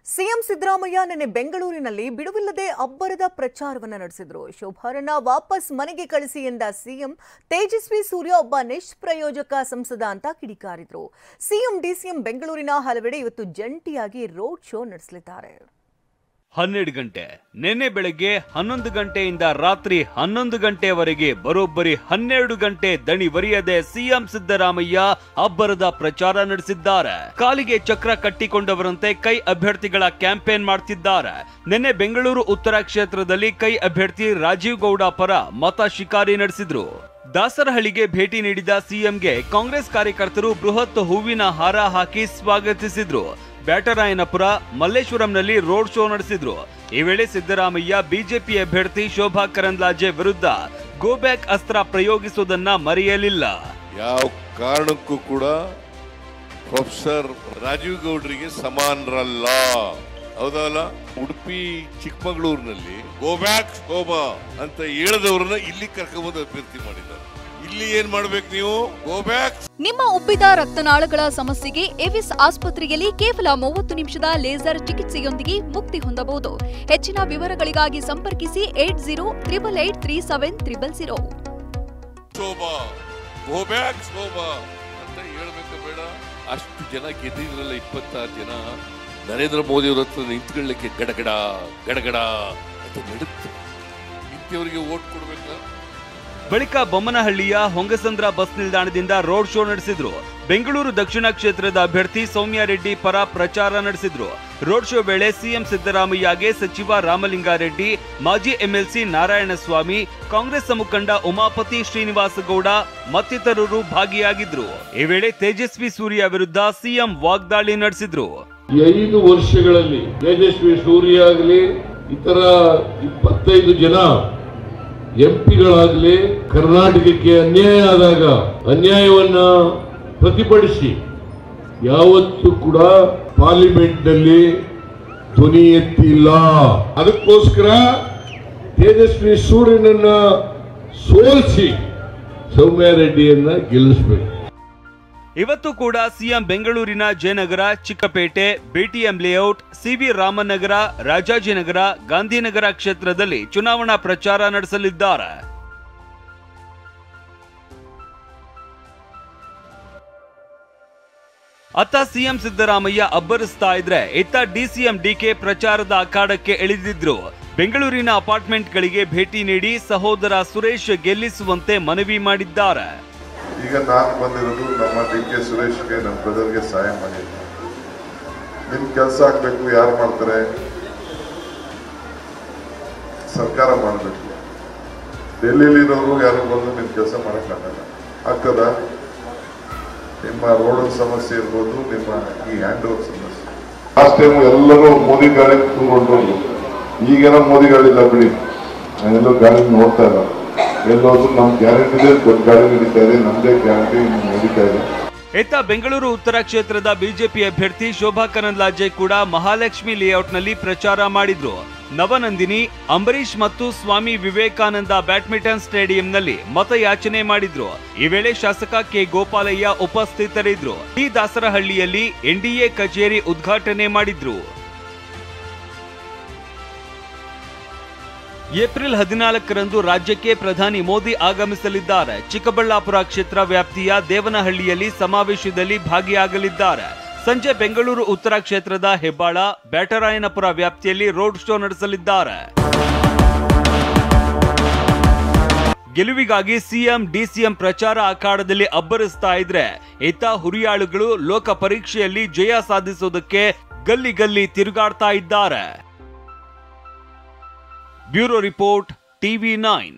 CM Siddaramaiah ನಿನ್ನೆ ಬೆಂಗಳೂರಿನಲ್ಲಿ ಬಿಡುವಿಲ್ಲದೆ ಅಬ್ಬರದ ಪ್ರಚಾರವನ್ನು ನಡೆಸಿದರು. ಶೋಭಾರನ್ನ ವಾಪಸ್ ಮನೆಗೆ ಕಳಿಸಿ ಎಂದ ಸಿಎಂ ತೇಜಸ್ವಿ ಸೂರ್ಯ ಒಬ್ಬ ನಿಷ್ಪ್ರಯೋಜಕ ಸಂಸದ ಅಂತ ಕಿಡಿಕಾರಿದ್ರು. ಸಿಎಂ ಡಿಸಿಎಂ ಬೆಂಗಳೂರಿನ ಹಲವೆಡೆ ಇವತ್ತು ಜಂಟಿಯಾಗಿ ರೋಡ್ ಶೋ ನಡೆಸಲಿದ್ದಾರೆ. 12 ಗಂಟೆ ನಿನ್ನೆ ಬೆಳಗ್ಗೆ 11 ಗಂಟೆಯಿಂದ ರಾತ್ರಿ 11 ಗಂಟೆವರೆಗೆ ಬರೋಬ್ಬರಿ 12 ಗಂಟೆ ದಣಿವರಿಯದೆ ಸಿಎಂ ಸಿದ್ದರಾಮಯ್ಯ ಅಬ್ಬರದ ಪ್ರಚಾರ ನಡೆಸಿದ್ದಾರೆ. ಕಾಲಿಗೆ ಚಕ್ರ ಕಟ್ಟಿಕೊಂಡವರಂತೆ ಕೈ ಅಭ್ಯರ್ಥಿಗಳ ಕ್ಯಾಂಪೇನ್ ಮಾಡ್ತಿದ್ದಾರೆ. ನಿನ್ನೆ ಬೆಂಗಳೂರು ಉತ್ತರ ಕ್ಷೇತ್ರದಲ್ಲಿ ಕೈ ಅಭ್ಯರ್ಥಿ ರಾಜೀವ್ ಗೌಡ ಪರ ಮತ ಶಿಕಾರಿ ನಡೆಸಿದ್ರು. ದಾಸರಹಳ್ಳಿಗೆ ಭೇಟಿ ನೀಡಿದ ಸಿಎಂಗೆ ಕಾಂಗ್ರೆಸ್ ಕಾರ್ಯಕರ್ತರು ಬೃಹತ್ ಹೂವಿನ ಹಾರ ಹಾಕಿ ಸ್ವಾಗತಿಸಿದ್ರು. ಬ್ಯಾಟರಾಯನಪುರ, ಮಲ್ಲೇಶ್ವರಂನಲ್ಲಿ ರೋಡ್ ಶೋ ನಡೆಸಿದ್ರು. ಈ ವೇಳೆ ಸಿದ್ದರಾಮಯ್ಯ ಬಿಜೆಪಿ ಅಭ್ಯರ್ಥಿ ಶೋಭಾ ಕರಂದ್ಲಾಜೆ ವಿರುದ್ಧ ಗೋ ಬ್ಯಾಕ್ ಅಸ್ತ್ರ ಪ್ರಯೋಗಿಸುವುದನ್ನ ಮರೆಯಲಿಲ್ಲ. ಯಾವ ಕಾರಣಕ್ಕೂ ಕೂಡ ಪ್ರೊಫೆಸರ್ ರಾಜೀವ್ ಗೌಡ್ರಿಗೆ ಸಮಾನರಲ್ಲ. ಹೌದಲ್ಲ? ಉಡುಪಿ ಚಿಕ್ಕಮಗಳೂರಿನಲ್ಲಿ ಗೋ ಬ್ಯಾಕ್ ಶೋಭಾ ಅಂತ ಹೇಳದವ್ರನ್ನ ಇಲ್ಲಿ ಕರ್ಕೊಂಡ್ಬಂದು ಅಭ್ಯರ್ಥಿ ಮಾಡಿದ್ದಾರೆ. ಇಲ್ಲಿ ಏನ್ ಮಾಡ್ಬೇಕು ನೀವು? Go back. ನಿಮ್ಮ ಉಬ್ಬಿದ ರಕ್ತನಾಳಗಳ ಸಮಸ್ಯೆಗೆ ಎವಿಸ್ ಆಸ್ಪತ್ರೆಯಲ್ಲಿ ಕೇವಲ 30 ನಿಮಿಷದ ಲೇಸರ್ ಚಿಕಿತ್ಸೆಯೊಂದಿಗೆ ಮುಕ್ತಿ ಹೊಂದಬಹುದು. ಹೆಚ್ಚಿನ ವಿವರಗಳಿಗಾಗಿ ಸಂಪರ್ಕಿಸಿ 8088837300. ಶೋಭಾ ಗೋ ಬ್ಯಾಕ್ ಶೋಭಾ ಅಂತ ಹೇಳ್ಬೇಕು ಬೇಡ? ಅಷ್ಟು ಜನ ಗೆದ್ದಿದ್ರಲ್ಲ, 26 ಜನ ನರೇಂದ್ರ ಮೋದಿ ಅವರ ಹತ್ರ ನಿಂತ್ಕೊಳ್ಳಿಕ್ಕೆ ಗಡಗಡ ಗಡಗಡ ಅಂತ ನಡುತ್ತೆ. ಇಂಥವರಿಗೆ ವೋಟ್ ಕೊಡ್ಬೇಕಾ? ಬಳಿಕ ಬೊಮ್ಮನಹಳ್ಳಿಯ ಹೊಂಗಸಂದ್ರ ಬಸ್ ನಿಲ್ದಾಣದಿಂದ ರೋಡ್ ಶೋ ನಡೆಸಿದ್ರು. ಬೆಂಗಳೂರು ದಕ್ಷಿಣ ಕ್ಷೇತ್ರದ ಅಭ್ಯರ್ಥಿ ಸೌಮ್ಯ ರೆಡ್ಡಿ ಪರ ಪ್ರಚಾರ ನಡೆಸಿದ್ರು. ರೋಡ್ ಶೋ ವೇಳೆ ಸಿಎಂ ಸಿದ್ದರಾಮಯ್ಯಗೆ ಸಚಿವ ರಾಮಲಿಂಗಾರೆಡ್ಡಿ, ಮಾಜಿ ಎಂಎಲ್ಸಿ ನಾರಾಯಣಸ್ವಾಮಿ, ಕಾಂಗ್ರೆಸ್ ಮುಖಂಡ ಉಮಾಪತಿ ಶ್ರೀನಿವಾಸ ಗೌಡ ಮತ್ತಿತರರು ಭಾಗಿಯಾಗಿದ್ರು. ಈ ವೇಳೆ ತೇಜಸ್ವಿ ಸೂರ್ಯ ವಿರುದ್ಧ ಸಿಎಂ ವಾಗ್ದಾಳಿ ನಡೆಸಿದ್ರು. 5 ವರ್ಷಗಳಲ್ಲಿ ತೇಜಸ್ವಿ ಸೂರ್ಯ ಆಗಲಿ ಇತರ 25 ಜನ ಎಂಪಿಗಳಾಗಲಿ ಕರ್ನಾಟಕಕ್ಕೆ ಅನ್ಯಾಯ ಆದಾಗ ಅನ್ಯಾಯವನ್ನ ಪ್ರತಿಭಟಿಸಿ ಯಾವತ್ತೂ ಕೂಡ ಪಾರ್ಲಿಮೆಂಟ್ ನಲ್ಲಿ ಧ್ವನಿ ಎತ್ತಿಲ್ಲ. ಅದಕ್ಕೋಸ್ಕರ ತೇಜಸ್ವಿ ಸೂರ್ಯನನ್ನ ಸೋಲಿಸಿ ಸೌಮ್ಯ ರೆಡ್ಡಿಯನ್ನ ಗೆಲ್ಲಿಸಬೇಕು. ಇವತ್ತು ಕೂಡ ಸಿಎಂ ಬೆಂಗಳೂರಿನ ಜಯನಗರ, ಚಿಕ್ಕಪೇಟೆ, ಬಿಟಿಎಂ ಲೇಔಟ್, ಸಿವಿ ರಾಮನಗರ, ರಾಜಾಜಿನಗರ, ಗಾಂಧಿನಗರ ಕ್ಷೇತ್ರದಲ್ಲಿ ಚುನಾವಣಾ ಪ್ರಚಾರ ನಡೆಸಲಿದ್ದಾರೆ. ಅತ್ತ ಸಿಎಂ ಸಿದ್ದರಾಮಯ್ಯ ಅಬ್ಬರಿಸ್ತಾ ಇದ್ರೆ ಇತ್ತ ಡಿಸಿಎಂ ಡಿಕೆ ಪ್ರಚಾರದ ಅಖಾಡಕ್ಕೆ ಇಳಿದಿದ್ರು. ಬೆಂಗಳೂರಿನ ಅಪಾರ್ಟ್ಮೆಂಟ್ಗಳಿಗೆ ಭೇಟಿ ನೀಡಿ ಸಹೋದರ ಸುರೇಶ್ ಗೆಲ್ಲಿಸುವಂತೆ ಮನವಿ ಮಾಡಿದ್ದಾರೆ. ಈಗ ನಾನು ಬಂದಿರೋದು ನಮ್ಮ ಡಿ.ಕೆ. ಸುರೇಶ್ಗೆ, ನಮ್ಮ ಬ್ರದರ್ಗೆ ಸಹಾಯ ಮಾಡಿದ್ದೆ. ನಿಮ್ ಕೆಲಸ ಆಗ್ಬೇಕು. ಯಾರು ಮಾಡ್ತಾರೆ? ಸರ್ಕಾರ ಮಾಡಬೇಕು. ಡೆಲ್ಲಿಲಿರೋರು ಯಾರು ಬಂದು ನಿಮ್ ಕೆಲಸ ಮಾಡೋಕ್ಕಾಗಲ್ಲ. ಆಗ್ತದ? ನಿಮ್ಮ ರೋಡ್ ಸಮಸ್ಯೆ ಇರ್ಬೋದು, ನಿಮ್ಮ ಈ ಹ್ಯಾಂಡ್ ಓವರ್ ಸಮಸ್ಯೆ. ಲಾಸ್ಟ್ ಟೈಮ್ ಎಲ್ಲರೂ ಮೋದಿ ಗಾಡಿ ತುಂಬಿಕೊಂಡು, ಈಗೇನೋ ಮೋದಿ ಗಾಡಿ ಇಲ್ಲ ಬಿಡಿ, ನಾನೆಲ್ಲೋ ಗಾಡಿ ನೋಡ್ತಾ ಇಲ್ಲ. ಎಲ್ಲೋದು ನಮ್ಮ ಗ್ಯಾರಂಟಿ ಗಾಡಿ ನಡೀತಾ ಇದೆ, ನಮ್ದೇ ಗ್ಯಾರಂಟಿ ನಡೀತಾ ಇದೆ. ಇತ್ತ ಬೆಂಗಳೂರು ಉತ್ತರ ಕ್ಷೇತ್ರದ ಬಿಜೆಪಿ ಅಭ್ಯರ್ಥಿ ಶೋಭಾ ಕರಂದ್ಲಾಜೆ ಕೂಡ ಮಹಾಲಕ್ಷ್ಮಿ ಲೇಔಟ್ನಲ್ಲಿ ಪ್ರಚಾರ ಮಾಡಿದ್ರು. ನವನಂದಿನಿ, ಅಂಬರೀಶ್ ಮತ್ತು ಸ್ವಾಮಿ ವಿವೇಕಾನಂದ ಬ್ಯಾಡ್ಮಿಂಟನ್ ಸ್ಟೇಡಿಯಂನಲ್ಲಿ ಮತಯಾಚನೆ ಮಾಡಿದ್ರು. ಈ ವೇಳೆ ಶಾಸಕ ಕೆ ಗೋಪಾಲಯ್ಯ ಉಪಸ್ಥಿತರಿದ್ರು. ಟಿ ದಾಸರಹಳ್ಳಿಯಲ್ಲಿ ಎನ್ಡಿಎ ಕಚೇರಿ ಉದ್ಘಾಟನೆ ಮಾಡಿದ್ರು. ಏಪ್ರಿಲ್ 14ರಂದು ರಾಜ್ಯಕ್ಕೆ ಪ್ರಧಾನಿ ಮೋದಿ ಆಗಮಿಸಲಿದ್ದಾರೆ. ಚಿಕ್ಕಬಳ್ಳಾಪುರ ಕ್ಷೇತ್ರ ವ್ಯಾಪ್ತಿಯ ದೇವನಹಳ್ಳಿಯಲ್ಲಿ ಸಮಾವೇಶದಲ್ಲಿ ಭಾಗಿಯಾಗಲಿದ್ದಾರೆ. ಸಂಜೆ ಬೆಂಗಳೂರು ಉತ್ತರ ಕ್ಷೇತ್ರದ ಹೆಬ್ಬಾಳ, ಬ್ಯಾಟರಾಯನಪುರ ವ್ಯಾಪ್ತಿಯಲ್ಲಿ ರೋಡ್ ಶೋ ನಡೆಸಲಿದ್ದಾರೆ. ಗೆಲುವಿಗಾಗಿ ಸಿಎಂ ಡಿಸಿಎಂ ಪ್ರಚಾರ ಅಖಾಡದಲ್ಲಿ ಅಬ್ಬರಿಸ್ತಾ ಇದ್ರೆ ಇತ್ತ ಹುರಿಯಾಳುಗಳು ಲೋಕ ಪರೀಕ್ಷೆಯಲ್ಲಿ ಜಯ ಸಾಧಿಸೋದಕ್ಕೆ ಗಲ್ಲಿ ಗಲ್ಲಿ ತಿರುಗಾಡ್ತಾ ಇದ್ದಾರೆ. Bureau report, TV9.